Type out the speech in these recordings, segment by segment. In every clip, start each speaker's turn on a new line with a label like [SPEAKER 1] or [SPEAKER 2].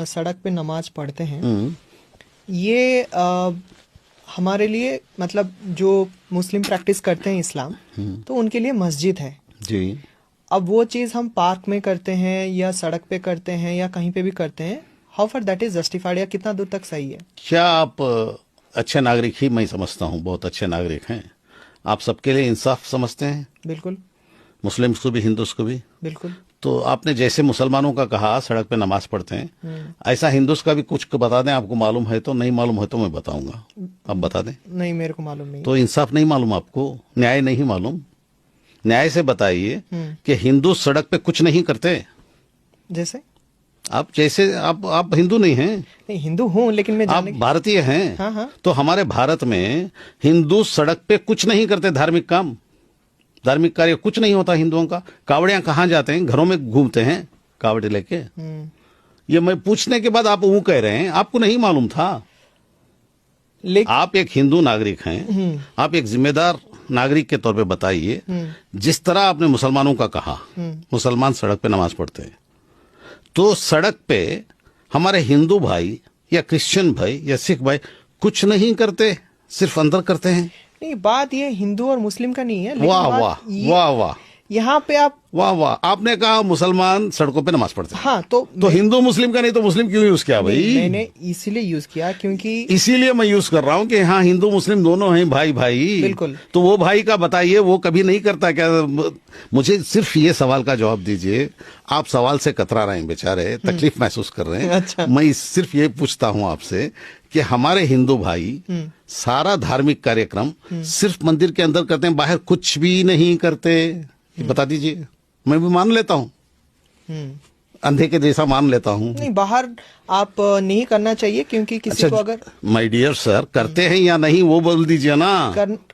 [SPEAKER 1] सड़क पे नमाज पढ़ते हैं, ये हमारे लिए मतलब जो मुस्लिम प्रैक्टिस करते हैं इस्लाम, तो उनके लिए मस्जिद है
[SPEAKER 2] जी।
[SPEAKER 1] अब वो चीज़ हम पार्क में करते हैं या सड़क पे करते हैं या कहीं पे भी करते हैं, how for that is justified, या कितना दूर तक सही है?
[SPEAKER 2] क्या आप अच्छे नागरिक ही मैं समझता हूँ, बहुत अच्छे नागरिक हैं आप, सबके लिए इंसाफ समझते हैं?
[SPEAKER 1] बिल्कुल।
[SPEAKER 2] मुस्लिम्स को भी, हिंदूस को भी।
[SPEAKER 1] बिल्कुल।
[SPEAKER 2] तो आपने जैसे मुसलमानों का कहा सड़क पे नमाज पढ़ते हैं, ऐसा हिंदूस का भी कुछ बता दें, आपको मालूम है तो, नहीं मालूम है तो मैं बताऊंगा, आप बता दें।
[SPEAKER 1] नहीं, मेरे को मालूम नहीं।
[SPEAKER 2] तो इंसाफ नहीं मालूम आपको, न्याय नहीं मालूम? न्याय से बताइए कि हिंदू सड़क पे कुछ नहीं करते।
[SPEAKER 1] जैसे
[SPEAKER 2] आप जैसे आप हिंदू नहीं हैं?
[SPEAKER 1] नहीं, हिंदू हूँ लेकिन मैं
[SPEAKER 2] आप भारतीय हैं।
[SPEAKER 1] हाँ हाँ।
[SPEAKER 2] तो हमारे भारत में हिंदू सड़क पे कुछ नहीं करते, धार्मिक काम, धार्मिक कार्य कुछ नहीं होता हिंदुओं का। कावड़ियां कहाँ जाते हैं? घरों में घूमते हैं कावड़े लेके। ये मैं पूछने के बाद आप वो कह रहे हैं, आपको नहीं मालूम था? आप एक हिंदू नागरिक हैं, आप एक जिम्मेदार नागरिक के तौर पे बताइए, जिस तरह आपने मुसलमानों का कहा, मुसलमान सड़क पे नमाज पढ़ते हैं, तो सड़क पे हमारे हिंदू भाई या क्रिश्चियन भाई या सिख भाई कुछ नहीं करते, सिर्फ अंदर करते हैं।
[SPEAKER 1] नहीं, बात ये हिंदू और मुस्लिम का नहीं है।
[SPEAKER 2] वाह वाह वाह वाह,
[SPEAKER 1] यहाँ पे आप
[SPEAKER 2] वाह वाह, आपने कहा मुसलमान सड़कों पे नमाज पढ़ते हैं।
[SPEAKER 1] हाँ, तो
[SPEAKER 2] हिंदू मुस्लिम का नहीं तो मुस्लिम क्यों यूज किया भाई?
[SPEAKER 1] मैंने इसीलिए यूज किया क्योंकि
[SPEAKER 2] इसीलिए मैं यूज कर रहा हूँ कि हाँ हिंदू मुस्लिम दोनों हैं भाई भाई।
[SPEAKER 1] बिल्कुल।
[SPEAKER 2] तो वो भाई का बताइए, वो कभी नहीं करता क्या? मुझे सिर्फ ये सवाल का जवाब दीजिए। आप सवाल से कतरा रहे हैं बेचारे, तकलीफ महसूस कर रहे हैं।
[SPEAKER 1] अच्छा।
[SPEAKER 2] मैं सिर्फ ये पूछता हूँ आपसे कि हमारे हिंदू भाई सारा धार्मिक कार्यक्रम सिर्फ मंदिर के अंदर करते हैं, बाहर कुछ भी नहीं करते? बता दीजिए, मैं भी मान लेता हूँ, अंधे के जैसा मान लेता हूँ।
[SPEAKER 1] नहीं, बाहर आप नहीं करना चाहिए क्योंकि किसी को अगर
[SPEAKER 2] माय डियर सर, करते हैं या नहीं वो बोल दीजिए ना।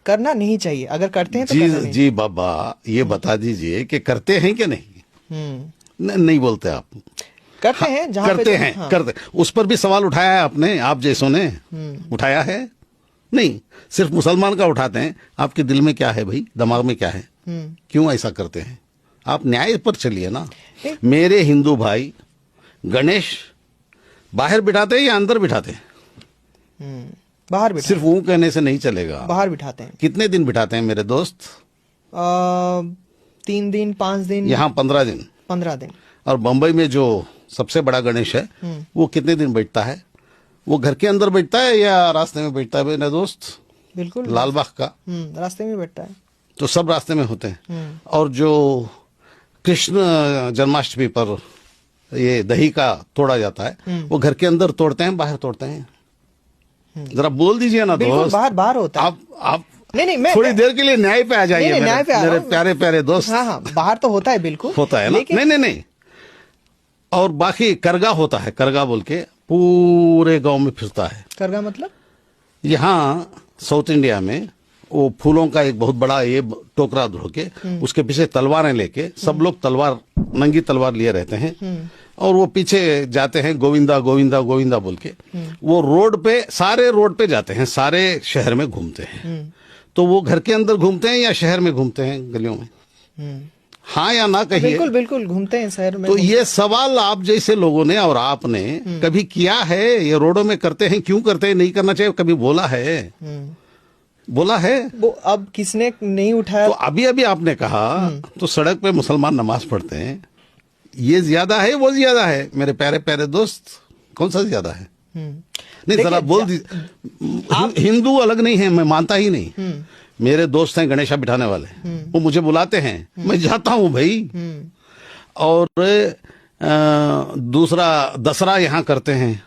[SPEAKER 1] करना नहीं चाहिए, अगर करते हैं तो
[SPEAKER 2] जी
[SPEAKER 1] करना नहीं।
[SPEAKER 2] जी बाबा, ये बता दीजिए कि करते हैं कि नहीं? नहीं बोलते आप।
[SPEAKER 1] करते हैं जहाँ
[SPEAKER 2] करते हैं। हाँ। करते, उस पर भी सवाल उठाया है आपने, आप जैसों ने उठाया है? नहीं, सिर्फ मुसलमान का उठाते हैं। आपके दिल में क्या है भाई, दिमाग में क्या है, क्यों ऐसा करते हैं? आप न्याय पर चलिए ना। मेरे हिंदू भाई गणेश बाहर बिठाते हैं या अंदर बिठाते हैं?
[SPEAKER 1] बाहर बिठाते।
[SPEAKER 2] सिर्फ वो कहने से नहीं चलेगा,
[SPEAKER 1] बाहर बिठाते हैं।
[SPEAKER 2] कितने दिन बिठाते हैं मेरे दोस्त?
[SPEAKER 1] 3 दिन 5 दिन।
[SPEAKER 2] यहाँ 15 दिन।
[SPEAKER 1] 15 दिन।
[SPEAKER 2] और बंबई में जो सबसे बड़ा गणेश है वो कितने दिन बैठता है? वो घर के अंदर बैठता है या रास्ते में बैठता है मेरे दोस्त?
[SPEAKER 1] बिल्कुल,
[SPEAKER 2] लालबाग का
[SPEAKER 1] रास्ते में बैठता है।
[SPEAKER 2] तो सब रास्ते में होते हैं। और जो कृष्ण जन्माष्टमी पर ये दही का तोड़ा जाता है, वो घर के अंदर तोड़ते हैं, बाहर तोड़ते हैं? जरा बोल दीजिए ना दोस्त।
[SPEAKER 1] बाहर होता है।
[SPEAKER 2] आप
[SPEAKER 1] नहीं, मैं
[SPEAKER 2] थोड़ी देर के लिए न्याय पे आ जाइए।
[SPEAKER 1] न्याय पे
[SPEAKER 2] मेरे प्यारे प्यारे दोस्त।
[SPEAKER 1] हाँ, बाहर तो होता है, बिल्कुल
[SPEAKER 2] होता है ना। नहीं। और बाकी करगा होता है, करगा बोल के पूरे गांव में फिरता है।
[SPEAKER 1] करगा मतलब?
[SPEAKER 2] यहाँ साउथ इंडिया में वो फूलों का एक बहुत बड़ा ये टोकरा धो के उसके पीछे तलवारें लेके सब लोग तलवार, नंगी तलवार लिए रहते हैं, और वो पीछे जाते हैं गोविंदा गोविंदा गोविंदा बोल के। वो रोड पे, सारे रोड पे जाते हैं, सारे शहर में घूमते हैं। तो वो घर के अंदर घूमते हैं या शहर में घूमते हैं, गलियों में? हाँ या ना कहिए।
[SPEAKER 1] बिल्कुल बिल्कुल घूमते हैं शहर में।
[SPEAKER 2] तो ये सवाल आप जैसे लोगों ने और आपने कभी किया है? ये रोडों में करते हैं, क्यों करते हैं, नहीं करना चाहिए, कभी बोला है? बोला है?
[SPEAKER 1] वो अब किसने नहीं उठाया?
[SPEAKER 2] तो अभी आपने कहा तो सड़क पे मुसलमान नमाज पढ़ते हैं, ये ज्यादा है वो ज्यादा है? मेरे प्यारे प्यारे दोस्त, कौन सा ज्यादा है? नहीं, जरा बोल दीजिए। हिंदू अलग नहीं है, मैं मानता ही नहीं। मेरे दोस्त हैं गणेशा बिठाने वाले, वो मुझे बुलाते हैं, मैं जाता हूँ भाई। और दूसरा दसरा यहाँ करते हैं,